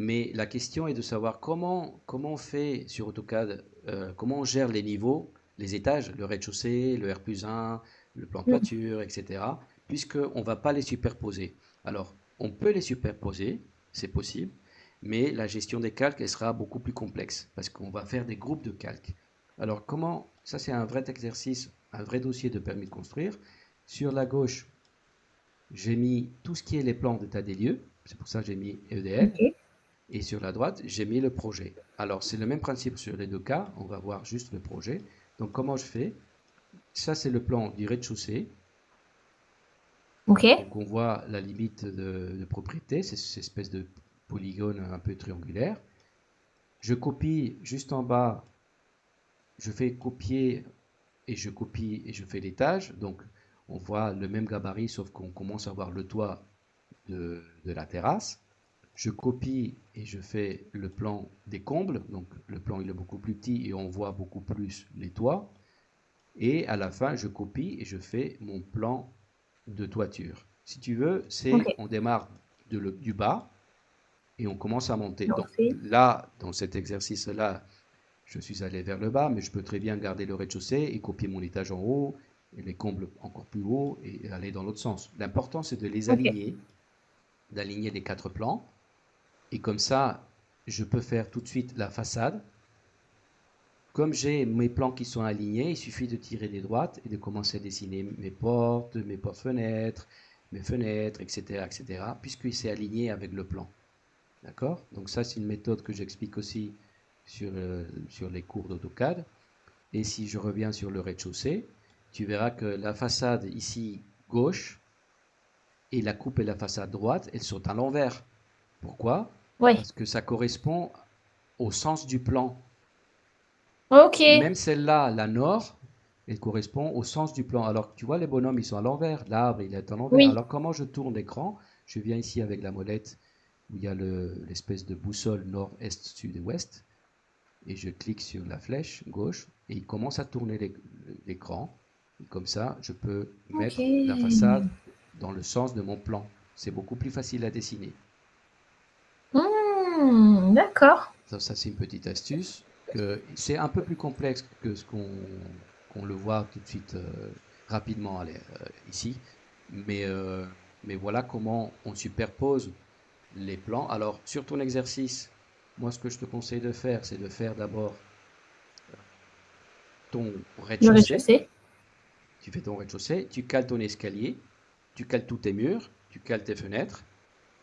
Mais la question est de savoir comment on fait sur AutoCAD, comment on gère les niveaux, les étages, le rez-de-chaussée, le R+1, le plan de Mm. toiture, etc. Puisqu'on ne va pas les superposer. Alors, on peut les superposer, c'est possible, mais la gestion des calques, elle sera beaucoup plus complexe parce qu'on va faire des groupes de calques. Alors, ça c'est un vrai exercice, un vrai dossier de permis de construire. Sur la gauche, j'ai mis tout ce qui est les plans d'état des lieux, c'est pour ça que j'ai mis EDL. Ok. Et sur la droite, j'ai mis le projet. Alors, c'est le même principe sur les deux cas. On va voir juste le projet. Donc, comment je fais? Ça, c'est le plan du rez-de-chaussée. Ok. Donc, on voit la limite de propriété. C'est cette espèce de polygone un peu triangulaire. Je copie juste en bas. Je fais copier et je copie et je fais l'étage. Donc, on voit le même gabarit, sauf qu'on commence à voir le toit de la terrasse. Je copie et je fais le plan des combles. Donc le plan il est beaucoup plus petit et on voit beaucoup plus les toits. Et à la fin, je copie et je fais mon plan de toiture. Si tu veux, Ok. on démarre du bas et on commence à monter. Donc Donc c'est. là, dans cet exercice-là, je suis allé vers le bas, mais je peux très bien garder le rez-de-chaussée et copier mon étage en haut et les combles encore plus haut et aller dans l'autre sens. L'important, c'est de les Ok. aligner, d'aligner les quatre plans. Et comme ça, je peux faire tout de suite la façade. Comme j'ai mes plans qui sont alignés, il suffit de tirer des droites et de commencer à dessiner mes portes-fenêtres, mes fenêtres, etc., etc., puisque c'est aligné avec le plan. D'accord? Donc ça, c'est une méthode que j'explique aussi sur les cours d'AutoCAD. Et si je reviens sur le rez-de-chaussée, tu verras que la façade ici, gauche, et la coupe et la façade droite, elles sont à l'envers. Pourquoi? Ouais. Parce que ça correspond au sens du plan. Ok. Même celle-là, la nord, elle correspond au sens du plan. Alors, tu vois, les bonhommes, ils sont à l'envers. L'arbre, il est à l'envers. Oui. Alors, comment je tourne l'écran? Je viens ici avec la molette où il y a l'espèce de boussole nord, est, sud et ouest. Et je clique sur la flèche gauche et il commence à tourner l'écran. Et comme ça, je peux Ok. mettre la façade dans le sens de mon plan. C'est beaucoup plus facile à dessiner. D'accord. Ça c'est une petite astuce. C'est un peu plus complexe que ce qu'on le voit tout de suite rapidement ici. Mais, euh, mais voilà comment on superpose les plans. Alors, sur ton exercice, moi, ce que je te conseille de faire, c'est de faire d'abord ton Le rez-de-chaussée. rez-de-chaussée. Tu fais ton rez-de-chaussée, tu cales ton escalier, tu cales tous tes murs, tu cales tes fenêtres.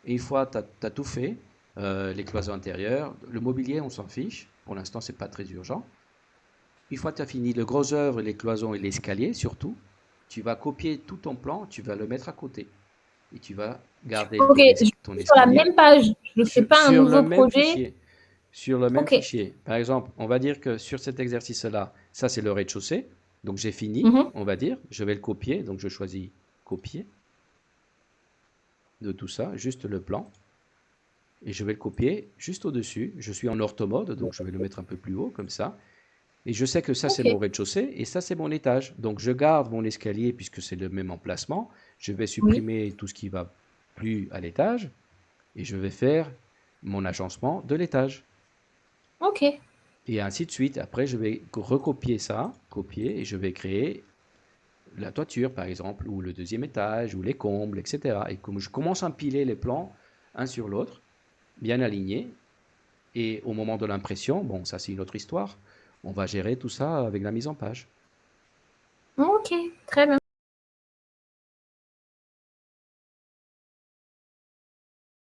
Et une fois tu as tout fait, les cloisons intérieures, le mobilier, on s'en fiche. Pour l'instant, c'est pas très urgent. Une fois que tu as fini le gros œuvre, les cloisons et l'escalier surtout, tu vas copier tout ton plan, tu vas le mettre à côté. Et tu vas garder Ok. Je suis ton sur la escalier même page. Je ne fais pas un sur le nouveau même projet. fichier. Sur le même Ok. fichier. Par exemple, on va dire que sur cet exercice-là, ça c'est le rez-de-chaussée. Donc j'ai fini, Mhm. on va dire. Je vais le copier. Donc je choisis copier de tout ça, juste le plan. Et je vais le copier juste au-dessus. Je suis en orthomode, donc je vais le mettre un peu plus haut, comme ça. Et je sais que ça, c'est Ok. mon rez-de-chaussée et ça, c'est mon étage. Donc, je garde mon escalier puisque c'est le même emplacement. Je vais Oui. supprimer tout ce qui va plus à l'étage et je vais faire mon agencement de l'étage. Ok. Et ainsi de suite. Après, je vais recopier ça, copier, et je vais créer la toiture, par exemple, ou le deuxième étage, ou les combles, etc. Et comme je commence à empiler les plans, un sur l'autre, bien alignés, et au moment de l'impression, bon, ça c'est une autre histoire, on va gérer tout ça avec la mise en page. Ok. Très bien.